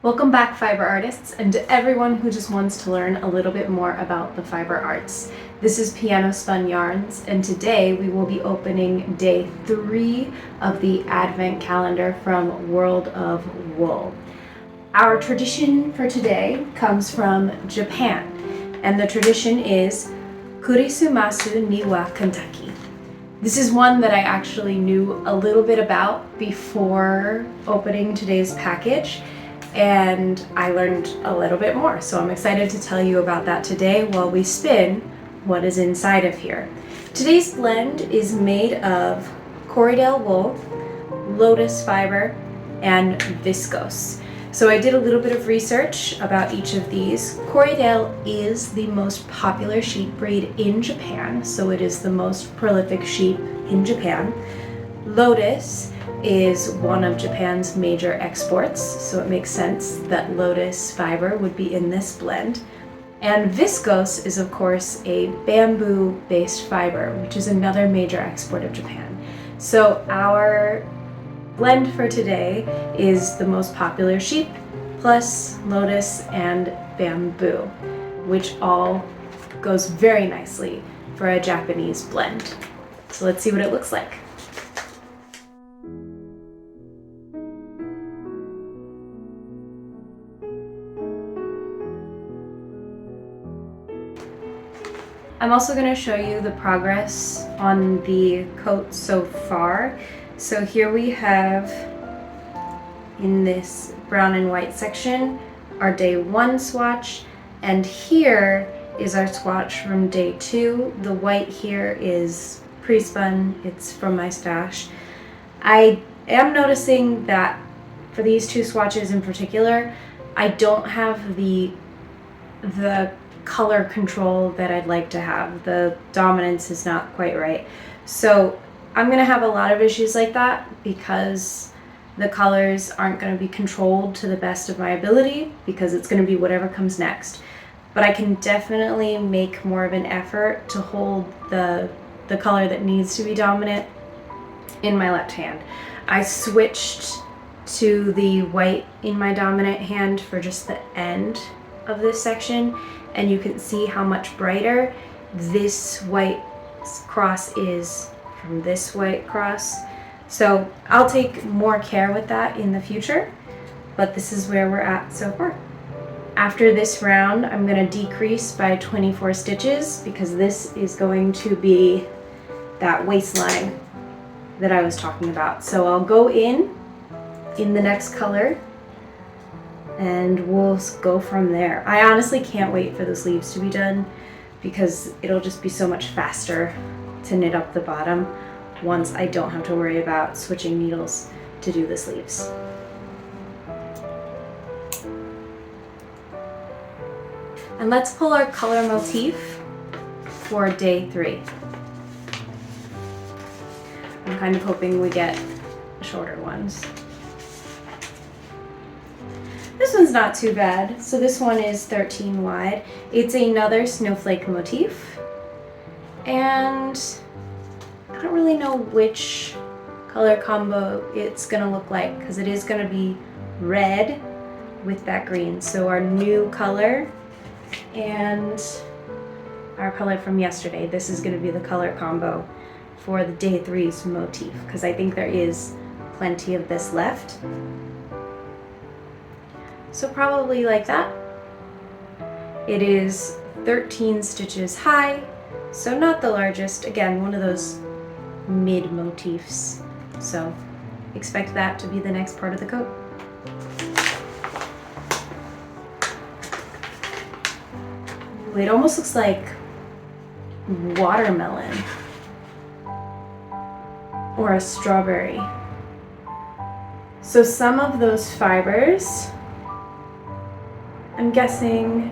Welcome back, fiber artists, and to everyone who just wants to learn a little bit more about the fiber arts. This is Piano Spun Yarns, and today we will be opening day 3 of the Advent calendar from World of Wool. Our tradition for today comes from Japan, and the tradition is Kurisumasu ni wa Kantaki. This is one that I actually knew a little bit about before opening today's package, and I learned a little bit more. So I'm excited to tell you about that today while we spin what is inside of here. Today's blend is made of Corriedale wool, lotus fiber, and viscose. So I did a little bit of research about each of these. Corriedale is the most popular sheep breed in Japan, so it is the most prolific sheep in Japan. Lotus is one of Japan's major exports, so it makes sense that lotus fiber would be in this blend. And viscose is, of course, a bamboo-based fiber, which is another major export of Japan. So our blend for today is the most popular sheep, plus lotus and bamboo, which all goes very nicely for a Japanese blend. So let's see what it looks like. I'm also going to show you the progress on the coat so far. So here we have, in this brown and white section, our day 1 swatch, and here is our swatch from day 2. The white here is pre-spun, it's from my stash. I am noticing that for these 2 swatches in particular, I don't have the color control that I'd like to have. The dominance is not quite right. So I'm gonna have a lot of issues like that because the colors aren't gonna be controlled to the best of my ability, because it's gonna be whatever comes next. But I can definitely make more of an effort to hold the color that needs to be dominant in my left hand. I switched to the white in my dominant hand for just the end of this section, and you can see how much brighter this white cross is from this white cross. So I'll take more care with that in the future, but this is where we're at so far. After this round, I'm going to decrease by 24 stitches because this is going to be that waistline that I was talking about. So I'll go in the next color and we'll go from there. I honestly can't wait for the sleeves to be done because it'll just be so much faster to knit up the bottom once I don't have to worry about switching needles to do the sleeves. And let's pull our color motif for day 3. I'm kind of hoping we get shorter ones. This one's not too bad. So this one is 13 wide. It's another snowflake motif. And I don't really know which color combo it's gonna look like because it is gonna be red with that green. So our new color and our color from yesterday. This is gonna be the color combo for the day 3's motif because I think there is plenty of this left. So probably like that. It is 13 stitches high, so not the largest. Again, one of those mid motifs. So expect that to be the next part of the coat. It almost looks like watermelon or a strawberry. So some of those fibers, I'm guessing,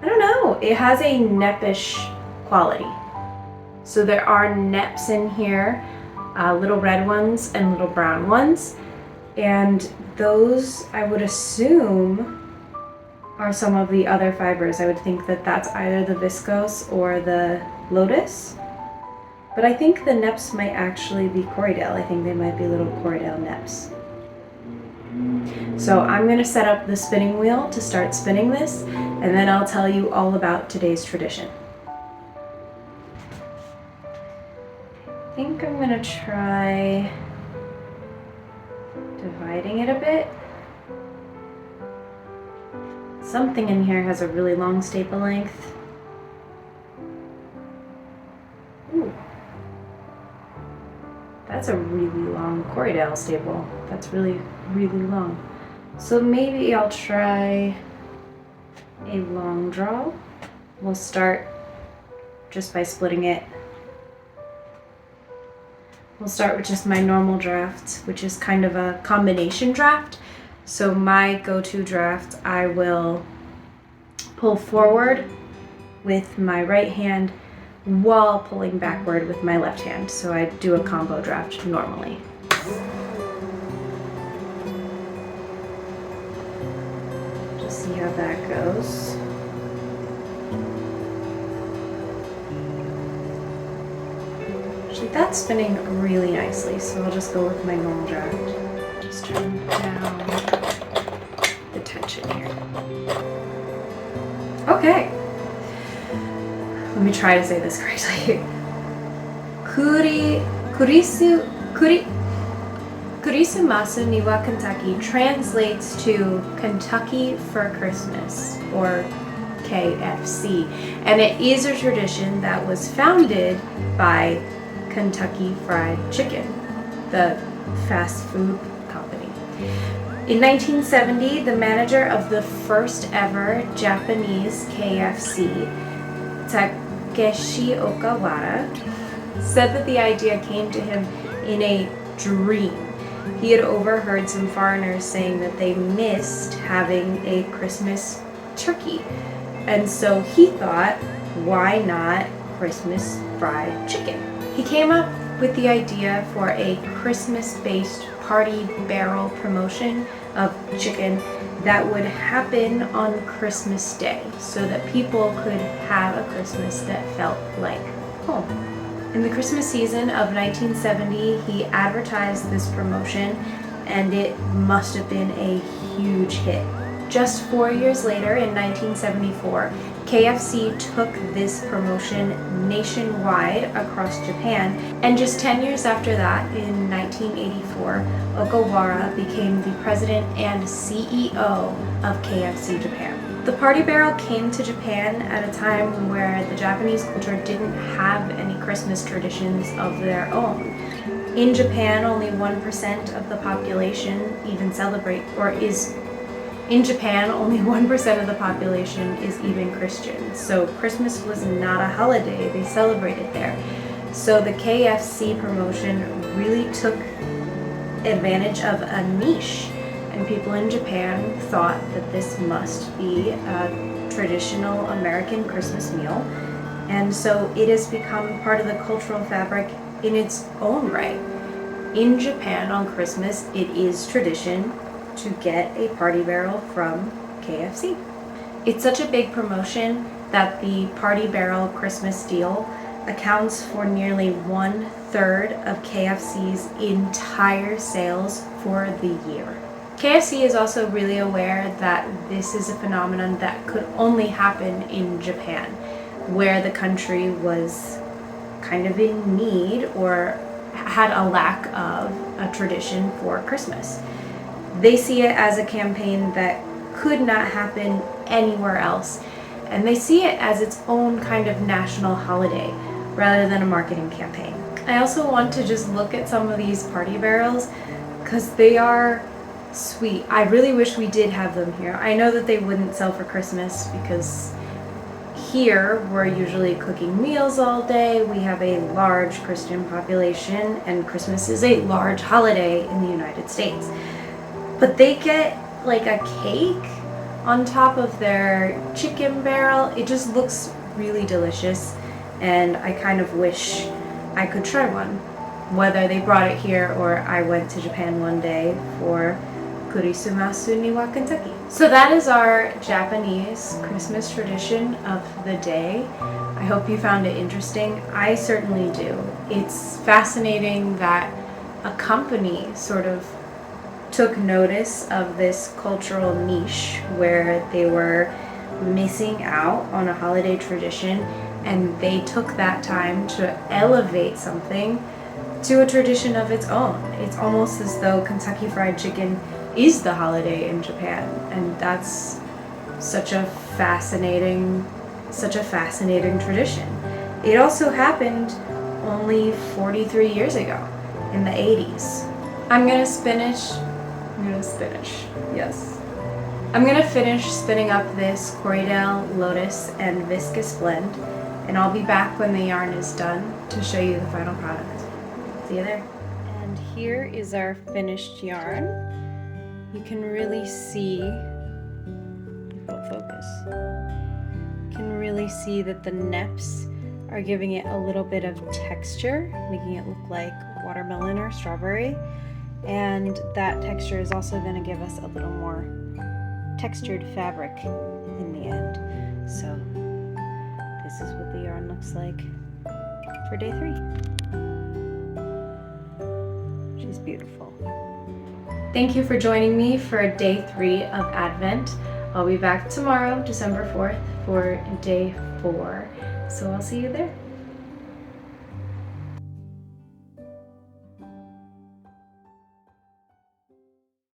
I don't know, it has a neppish quality. So there are neps in here, little red ones and little brown ones, and those I would assume are some of the other fibers. I would think that that's either the viscose or the lotus, but I think the neps might actually be Corriedale. I think they might be little Corriedale neps. So I'm going to set up the spinning wheel to start spinning this, and then I'll tell you all about today's tradition. I think I'm going to try dividing it a bit. Something in here has a really long staple length. Ooh. That's a really long Corriedale staple. That's really, really long. So maybe I'll try a long draw. We'll start just by splitting it. We'll start with just my normal draft, which is kind of a combination draft. So my go-to draft, I will pull forward with my right hand while pulling backward with my left hand. So I do a combo draft normally. Just see how that goes. Actually, that's spinning really nicely, so I'll just go with my normal draft. Just turn down the tension here. Okay. Let me try to say this correctly. Kurisumasu ni wa Kentucky translates to Kentucky for Christmas, or KFC. And it is a tradition that was founded by Kentucky Fried Chicken, the fast food company. In 1970, the manager of the first ever Japanese KFC, Takeshi Okawara, said that the idea came to him in a dream. He had overheard some foreigners saying that they missed having a Christmas turkey. And so he thought, why not Christmas fried chicken? He came up with the idea for a Christmas-based party barrel promotion of chicken that would happen on Christmas Day so that people could have a Christmas that felt like home. In the Christmas season of 1970, he advertised this promotion, and it must have been a huge hit. Just 4 years later, in 1974, KFC took this promotion nationwide across Japan, and just 10 years after that, in 1984, Okawara became the president and CEO of KFC Japan. The Party Barrel came to Japan at a time where the Japanese culture didn't have any Christmas traditions of their own. In Japan, only 1% of the population even celebrate, or is in Japan, only 1% of the population is even Christian. So Christmas was not a holiday they celebrated there. So the KFC promotion really took advantage of a niche, and people in Japan thought that this must be a traditional American Christmas meal. And so it has become part of the cultural fabric in its own right. In Japan on Christmas, it is tradition to get a party barrel from KFC. It's such a big promotion that the Party Barrel Christmas deal accounts for nearly 1/3 of KFC's entire sales for the year. KFC is also really aware that this is a phenomenon that could only happen in Japan, where the country was kind of in need or had a lack of a tradition for Christmas. They see it as a campaign that could not happen anywhere else, and they see it as its own kind of national holiday rather than a marketing campaign. I also want to just look at some of these party barrels because they are sweet. I really wish we did have them here. I know that they wouldn't sell for Christmas because here we're usually cooking meals all day. We have a large Christian population, and Christmas is a large holiday in the United States. But they get like a cake on top of their chicken barrel. It just looks really delicious, and I kind of wish I could try one, whether they brought it here or I went to Japan one day for Kurisumasu ni wa Kentucky. So that is our Japanese Christmas tradition of the day. I hope you found it interesting. I certainly do. It's fascinating that a company sort of took notice of this cultural niche where they were missing out on a holiday tradition, and they took that time to elevate something to a tradition of its own. It's almost as though Kentucky Fried Chicken is the holiday in Japan, and that's such a fascinating tradition. It also happened only 43 years ago in the 80s. I'm gonna finish spinning up this Corriedale Lotus and Viscous blend, and I'll be back when the yarn is done to show you the final product. See you there. And here is our finished yarn. You can really see, focus. You can really see that the neps are giving it a little bit of texture, making it look like watermelon or strawberry. And that texture is also going to give us a little more textured fabric in the end. So this is what the yarn looks like for day 3. She's beautiful. Thank you for joining me for day 3 of Advent. I'll be back tomorrow, December 4th, for day 4. So I'll see you there.